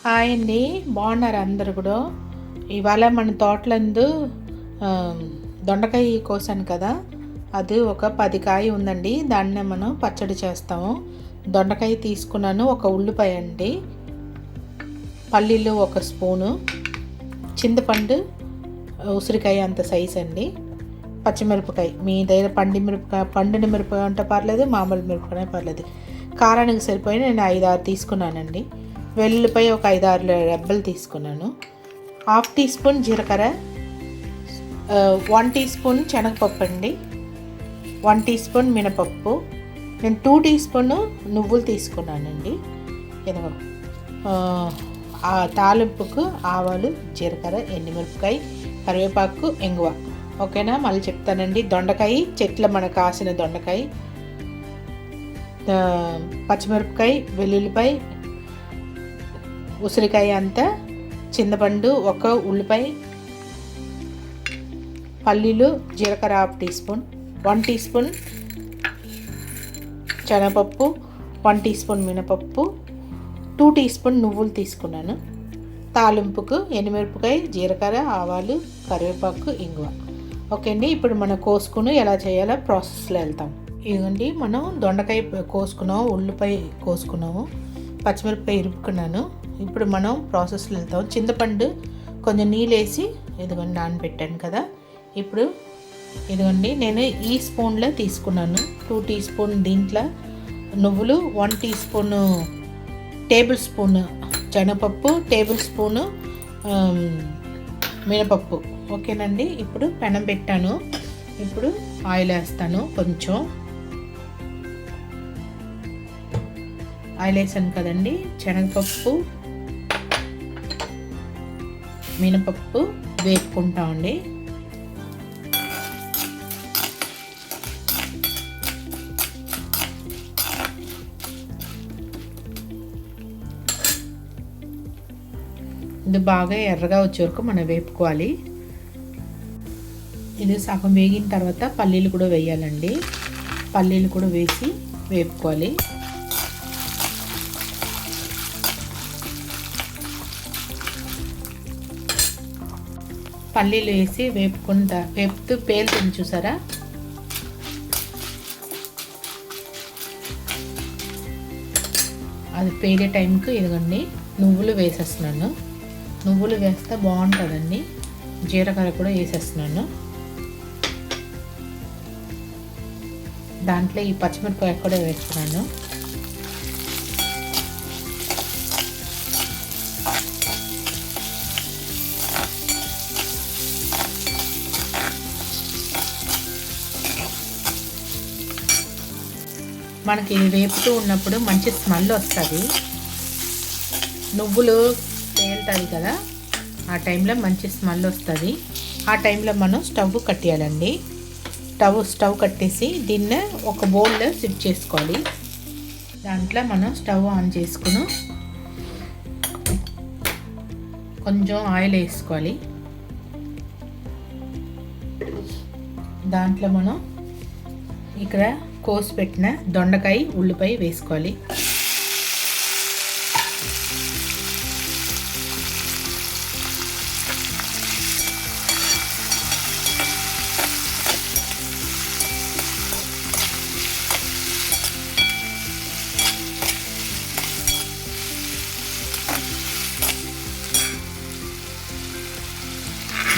Hi అండి, బాగున్నారు అందరు కూడా. ఇవాళ మన తోటలందు దొండకాయ కోసాను కదా, అది ఒక 10 కాయ ఉందండి. దాన్నే మనం పచ్చడి చేస్తాము. దొండకాయ తీసుకున్నాను, ఒక ఉల్లిపాయ అండి, పల్లీలు 1 స్పూను, చింతపండు ఉసిరికాయ అంత సైజ్ అండి, పచ్చిమిరపకాయ మీ దగ్గర పండిన మిరపకాయ అంటే పర్లేదు, మామూలు మిరపకాయ పర్లేదు. కారానికి సరిపోయి నేను 5-6 తీసుకున్నానండి. వెల్లుల్లిపాయ ఒక 5-6 రెబ్బలు తీసుకున్నాను. 1/2 టీ స్పూన్ జీలకర్ర, 1 టీ స్పూన్ శనగపప్పు అండి, 1 టీ స్పూన్ మినపప్పు, నేను 2 టీ స్పూన్ నువ్వులు తీసుకున్నానండి. ఇదిగో ఆ తాలింపుకు ఆవాలు, జీలకర్ర, ఎండుమిరపకాయ, కరివేపాకు, ఇంగువ. ఓకేనా, మళ్ళీ చెప్తానండి. దొండకాయ చెట్ల మనకు కాసిన దొండకాయ, పచ్చిమిరపకాయ, వెల్లుల్లిపాయ, ఉసిరికాయ అంతా, చింతపండు, 1 ఉల్లిపాయ, పల్లీలు, జీలకర్ర 1/2 టీ స్పూన్, 1 టీ స్పూన్ శనగపప్పు, 1 టీ స్పూన్ మినపప్పు, 2 టీ స్పూన్ నువ్వులు తీసుకున్నాను. తాలింపుకు ఎండుమిరపకాయ, జీలకర్ర, ఆవాలు, కరివేపాకు, ఇంగువ. ఓకే అండి, ఇప్పుడు మనం కోసుకుని ఎలా చేయాలో ప్రాసెస్లో వెళ్తాం. ఇదిగోండి, మనం దొండకాయ కోసుకున్నాము, ఉల్లిపాయ కోసుకున్నాము, పచ్చిమిరపకాయ ఇరుపుకున్నాను. ఇప్పుడు మనం ప్రాసెస్లో వెళ్తాం. చింతపండు కొంచెం నీళ్ళు వేసి ఇదిగోండి నానబెట్టాను కదా. ఇప్పుడు ఇదిగోండి నేను ఈ స్పూన్లో తీసుకున్నాను. 2 టీ స్పూన్ దీంట్లో నువ్వులు, 1 టీ స్పూను టేబుల్ స్పూన్ శనగపప్పు, టేబుల్ స్పూను మినపప్పు. ఓకేనండి, ఇప్పుడు పెనం పెట్టాను. ఇప్పుడు ఆయిల్ వేస్తాను. కొంచెం ఆయిల్ వేసాను కదండి. శనగపప్పు, మినపప్పు వేపుకుంటామండి. ఇది బాగా ఎర్రగా వచ్చే వరకు మనం వేపుకోవాలి. ఇది సగం వేగిన తర్వాత పల్లీలు కూడా వేయాలండి. పల్లీలు కూడా వేసి వేపుకోవాలి. పల్లీలు వేసి వేపుతూ పేలుతుంది చూసారా. అది పేలే టైంకి ఇదిగోండి నువ్వులు వేసేస్తున్నాను. నువ్వులు వేస్తే బాగుంటుందండి. జీలకర్ర కూడా వేసేస్తున్నాను. దాంట్లో ఈ పచ్చిమిరపకాయ కూడా వేస్తున్నాను. మనకి ఇది వేపుతూ ఉన్నప్పుడు మంచి స్మెల్ వస్తుంది. నువ్వులు తేలుతుంది కదా, ఆ టైంలో మంచి స్మెల్ వస్తుంది. ఆ టైంలో మనం స్టవ్ కట్టేయాలండి. స్టవ్ కట్టేసి దీన్ని ఒక బౌల్లో సిప్ చేసుకోవాలి. దాంట్లో మనం స్టవ్ ఆన్ చేసుకుని కొంచెం ఆయిల్ వేసుకోవాలి. దాంట్లో మనం ఇక్కడ కోసి పెట్టిన దొండకాయ, ఉల్లిపాయ వేసుకోవాలి.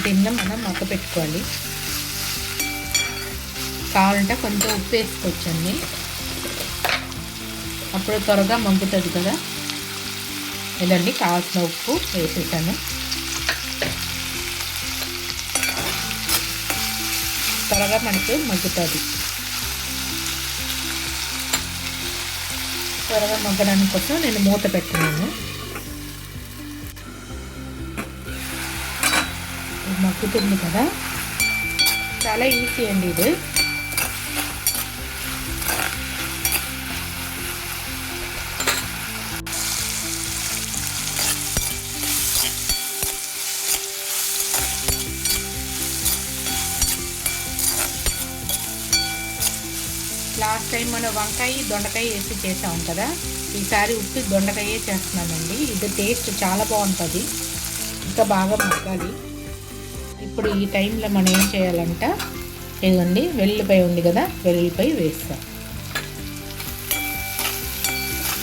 దీన్ని మనం మగ్గ పెట్టుకోవాలి. కావాలంటే కొంచెం ఉప్పు వేసుకోవచ్చండి, అప్పుడు త్వరగా మగ్గుతుంది కదా. ఇదండి కావాల్సిన ఉప్పు వేసేసాను. త్వరగా మనకు మగ్గుతుంది. త్వరగా మగ్గడానికి కోసం నేను మూత పెట్టుకున్నాను. మగ్గుతుంది కదా, చాలా ఈజీ అండి ఇది. లాస్ట్ టైం మనం వంకాయ దొండకాయ వేసి చేసాం కదా, ఈసారి ఉత్తి దొండకాయే చేస్తున్నానండి. ఇది టేస్ట్ చాలా బాగుంటుంది, ఇంకా బాగా మగ్గాలి. ఇప్పుడు ఈ టైంలో మనం ఏం చేయాలంట, ఇదిగోండి వెల్లుల్లిపాయ ఉంది కదా, వెల్లుల్లిపాయ వేస్తాం.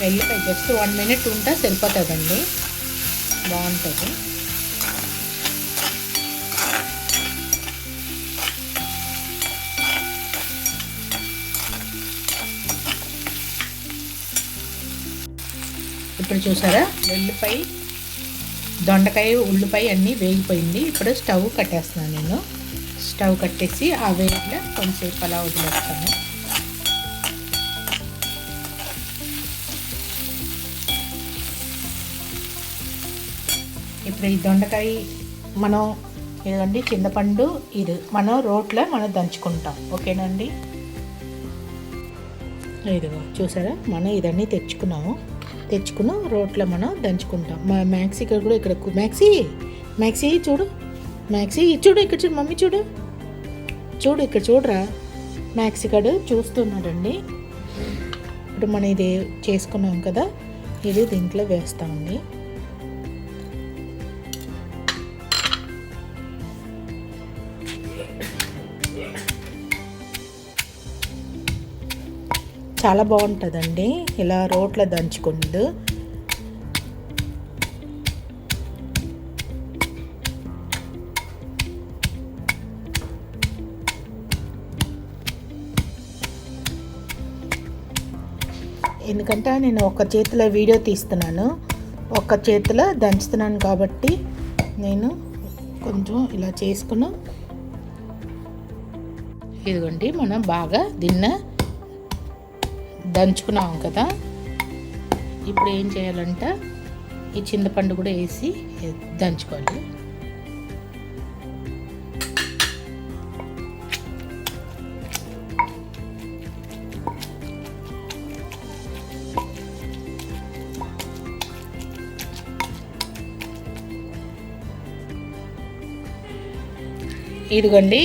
వెల్లుల్లిపాయ జస్ట్ 1 minute ఉంటే సరిపోతుందండి, బాగుంటుంది. ఇప్పుడు చూసారా, వెల్లుల్లిపాయ దొండకాయ ఉల్లిపాయ అన్నీ వేగిపోయింది. ఇప్పుడు స్టవ్ కట్టేస్తున్నాను. నేను స్టవ్ కట్టేసి ఆ వేడిలో కొంచెంసేపు అలా వదిలేస్తాను. ఇప్పుడు ఈ దొండకాయ మనం ఇదండి చింతపండు, ఇది మనం రోట్లో మనం దంచుకుంటాం. ఓకేనండి, ఇదిగో చూసారా, మనం ఇదన్నీ తెచ్చుకుని రోట్లో మనం దంచుకుంటాం. మా మ్యాక్సీ ఇక్కడ కూడా, ఇక్కడ మ్యాక్సీ చూడు, ఇక్కడ చూడు, మమ్మీ చూడు ఇక్కడ చూడరా, మ్యాక్సీ గడు చూస్తున్నాడండి. ఇప్పుడు మనం ఇది చేసుకున్నాం కదా, ఇది దీంట్లో వేస్తామండి. చాలా బాగుంటుందండి ఇలా రోట్లో దంచుకుంటూ. ఎందుకంటే నేను ఒక చేతిలో వీడియో తీస్తున్నాను, ఒక చేతిలో దంచుతున్నాను కాబట్టి నేను కొంచెం ఇలా చేసుకుని, ఇదిగోండి మనం బాగా దీన్ని దంచుకున్నాం కదా. ఇప్పుడు ఏం చేయాలంటే ఈ చింతపండు కూడా వేసి దంచుకోవాలి. ఇదిగోండి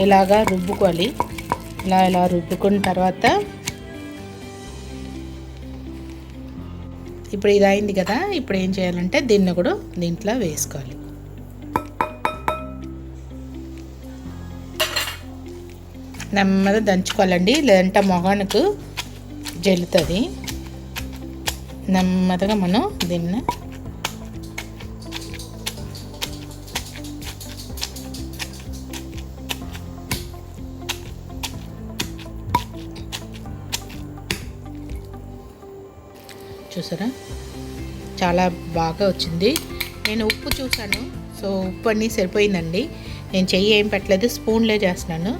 ఇలాగా రుబ్బుకోవాలి. ఇలా రుబ్బుకున్న తర్వాత ఇప్పుడు ఇది అయింది కదా, ఇప్పుడు ఏం చేయాలంటే దీన్ని కూడా దీంట్లో వేసుకోవాలి. నెమ్మదిగా దంచుకోవాలండి, లేదంటే మొగానికి జల్లుతుంది. నెమ్మదిగా మనం దీన్ని చూసారా, చాలా బాగా వచ్చింది. నేను ఉప్పు చూసాను, సో ఉప్పు అన్నీ సరిపోయిందండి. నేను చెయ్యి ఏం పెట్టలేదు, స్పూన్లే చేస్తున్నాను.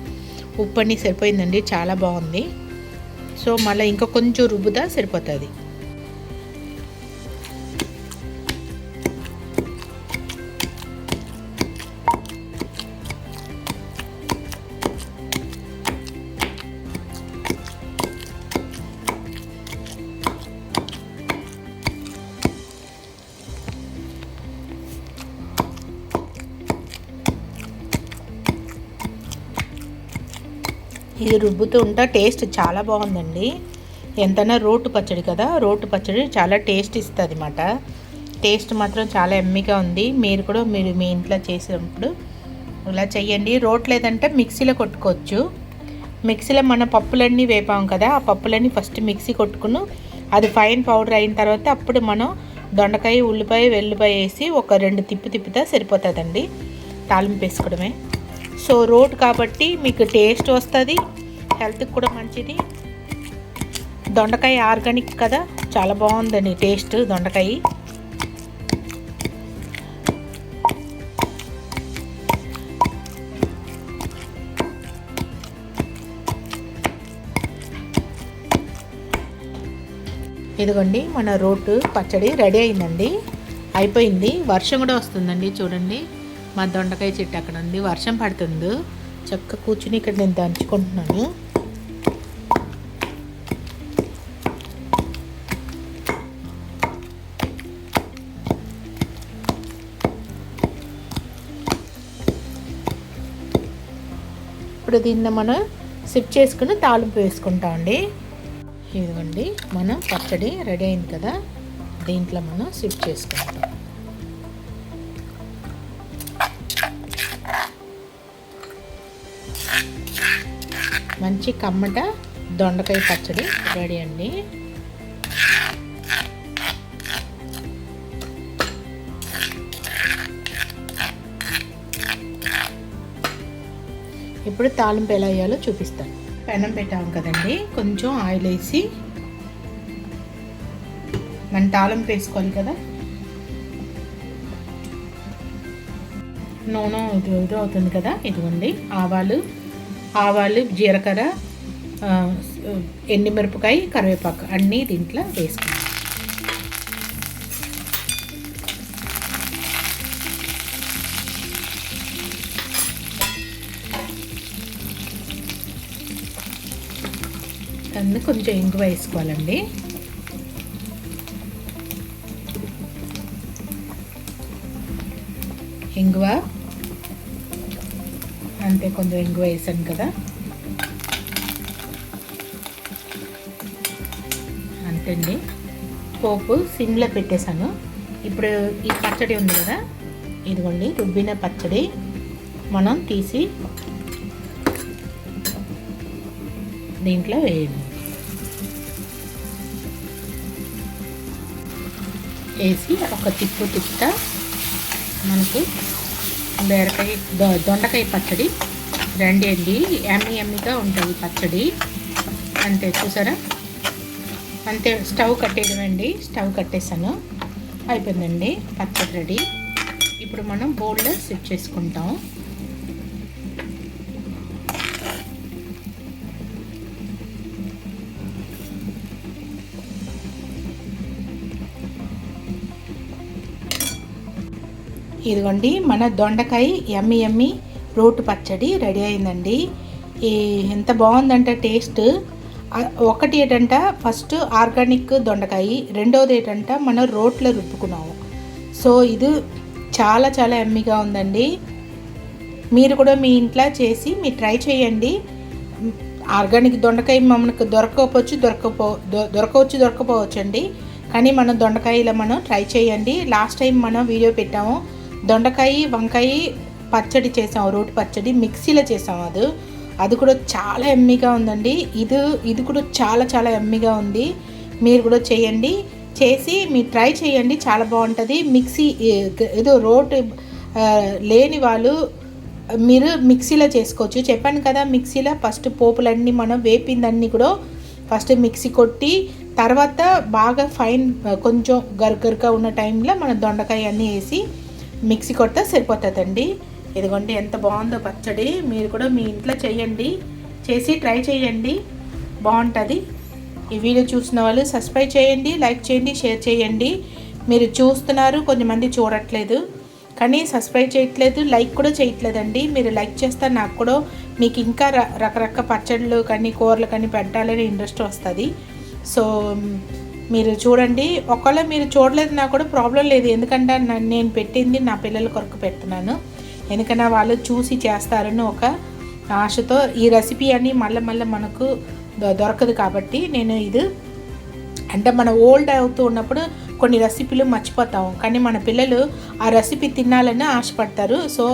ఉప్పు అన్నీ సరిపోయిందండి, చాలా బాగుంది. సో మళ్ళీ ఇంకా కొంచెం రుబ్బుదా సరిపోతుంది. ఇది రుబ్బుతూ ఉంటే టేస్ట్ చాలా బాగుందండి. ఎంతైనా రోటు పచ్చడి కదా, రోటు పచ్చడి చాలా టేస్ట్ ఇస్తుంది అన్నమాట. టేస్ట్ మాత్రం చాలా ఎమ్మీగా ఉంది. మీరు కూడా మీ ఇంట్లో చేసినప్పుడు ఇలా చెయ్యండి. రోట్ లేదంటే మిక్సీలో కొట్టుకోవచ్చు. మిక్సీలో మన పప్పులన్నీ వేపాం కదా, ఆ పప్పులన్నీ ఫస్ట్ మిక్సీ కొట్టుకుని అది ఫైన్ పౌడర్ అయిన తర్వాత అప్పుడు మనం దొండకాయ ఉల్లిపాయ వెల్లిపాయ వేసి ఒక 2 తిప్పితే సరిపోతుందండి. తాలింపు వేసుకోవడమే. సో రోట్ కాబట్టి మీకు టేస్ట్ వస్తుంది, హెల్త్కి కూడా మంచిది. దొండకాయ ఆర్గానిక్ కదా, చాలా బాగుందండి టేస్ట్ దొండకాయ. ఇదిగోండి మన రోటు పచ్చడి రెడీ అయిందండి, అయిపోయింది. వర్షం కూడా వస్తుందండి, చూడండి మా దొండకాయ చెట్టు అక్కడ ఉంది, వర్షం పడుతుంది. చక్కగా కూర్చుని ఇక్కడ నేను దంచుకుంటున్నాను. ఇప్పుడు దీన్ని మనం సిప్ చేసుకుని తాలింపు వేసుకుంటామండి. ఇదిగోండి మన పచ్చడి రెడీ అయింది కదా, దీంట్లో మనం సిప్ చేసుకుంటాం. మంచి కమ్మట దొండకాయ పచ్చడి రెడీ అండి. ఇప్పుడు తాలింపు ఎలా వేయాలో చూపిస్తాను. పెనం పెట్టాము కదండి, కొంచెం ఆయిల్ వేసి మనం తాలింపు వేసుకోవాలి కదా. నూనె ఇది అవుతుంది కదా, ఇదిగోండి ఆవాలు జీలకర్ర, ఎండుమిరపకాయ, కరివేపాకు అన్నీ దీంట్లో వేసుకుంటాం. అందుకు కొంచెం ఇంగువ వేసుకోవాలండి. ఇంగువ అంతే, కొంచెం ఇంగువ వేసాను కదా, అంతేండి. పోపు సిమ్లో పెట్టేశాను. ఇప్పుడు ఈ పచ్చడి ఉంది కదా, ఇదిగోండి రుబ్బిన పచ్చడి మనం తీసి దీంట్లో వేయండి. వేసి ఒక తిప్పుతా మనకు బీరకాయ దొండకాయ పచ్చడి రండి అండి. ఎమ్మీగా ఉంటుంది పచ్చడి. అంతే, చూసారా, అంతే. స్టవ్ కట్టేయడమండి. స్టవ్ కట్టేసాను, అయిపోయిందండి పచ్చడి రెడీ. ఇప్పుడు మనం బౌల్లో సిప్ చేసుకుంటాం. ఇదిగోండి మన దొండకాయ ఎమ్మి రోటు పచ్చడి రెడీ అయిందండి. ఎంత బాగుందంటే టేస్ట్. ఒకటి ఏంటంట, ఫస్ట్ ఆర్గానిక్ దొండకాయ, రెండవది ఏంటంట మనం రోట్లో రుబ్బుకున్నాము. సో ఇది చాలా చాలా ఎమ్మిగా ఉందండి. మీరు కూడా మీ ఇంట్లో చేసి మీరు ట్రై చేయండి. ఆర్గానిక్ దొండకాయ మనకు దొరకవచ్చు అండి. కానీ మనం దొండకాయలో మనం ట్రై చేయండి. లాస్ట్ టైం మనం వీడియో పెట్టాము, దొండకాయ వంకాయ పచ్చడి చేసాము, రోటి పచ్చడి మిక్సీలో చేసాము. అది కూడా చాలా ఎమ్మిగా ఉందండి. ఇది కూడా చాలా చాలా ఎమ్మిగా ఉంది. మీరు కూడా చేయండి, చేసి మీరు ట్రై చేయండి, చాలా బాగుంటుంది. మిక్సీ ఏదో రోటి లేని వాళ్ళు మీరు మిక్సీలో చేసుకోవచ్చు. చెప్పాను కదా, మిక్సీలో ఫస్ట్ పోపులన్నీ మనం వేపిందన్నీ కూడా ఫస్ట్ మిక్సీ కొట్టి, తర్వాత బాగా ఫైన్ కొంచెం గరుగరుగా ఉన్న టైంలో మన దొండకాయ అన్నీ వేసి మిక్సీ కొడితే సరిపోతుందండి. ఇదిగోండి ఎంత బాగుందో పచ్చడి. మీరు కూడా మీ ఇంట్లో చేయండి, చేసి ట్రై చేయండి, బాగుంటుంది. ఈ వీడియో చూసిన వాళ్ళు సబ్స్క్రైబ్ చేయండి, లైక్ చేయండి, షేర్ చేయండి. మీరు చూస్తున్నారు, కొంతమంది చూడట్లేదు, కానీ సబ్స్క్రైబ్ చేయట్లేదు, లైక్ కూడా చేయట్లేదండి. మీరు లైక్ చేస్తే నాకు కూడా మీకు ఇంకా రకరకాల పచ్చళ్ళు కానీ కూరలు కానీ పెట్టాలని ఇంట్రెస్ట్ వస్తుంది. సో మీరు చూడండి. ఒకవేళ మీరు చూడలేదు నాకు కూడా ప్రాబ్లం లేదు, ఎందుకంటే నేను పెట్టింది నా పిల్లల కొరకు పెడుతున్నాను. ఎందుకన్నా వాళ్ళు చూసి చేస్తారని ఒక ఆశతో. ఈ రెసిపీ అని మళ్ళీ మనకు దొరకదు కాబట్టి నేను ఇది అంటే మన ఓల్డ్ అవుతూ ఉన్నప్పుడు కొన్ని రెసిపీలు మర్చిపోతాము, కానీ మన పిల్లలు ఆ రెసిపీ తినాలని ఆశపడతారు. సో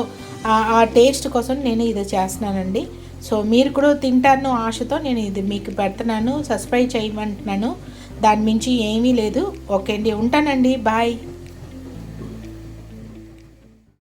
ఆ టేస్ట్ కోసం నేను ఇది చేస్తున్నానండి. సో మీరు కూడా తింటాను ఆశతో నేను ఇది మీకు పెడుతున్నాను. సబ్స్క్రైబ్ చేయమంటున్నాను, దాని మించి ఏమీ లేదు. ఓకే అండి, ఉంటానండి, బాయ్.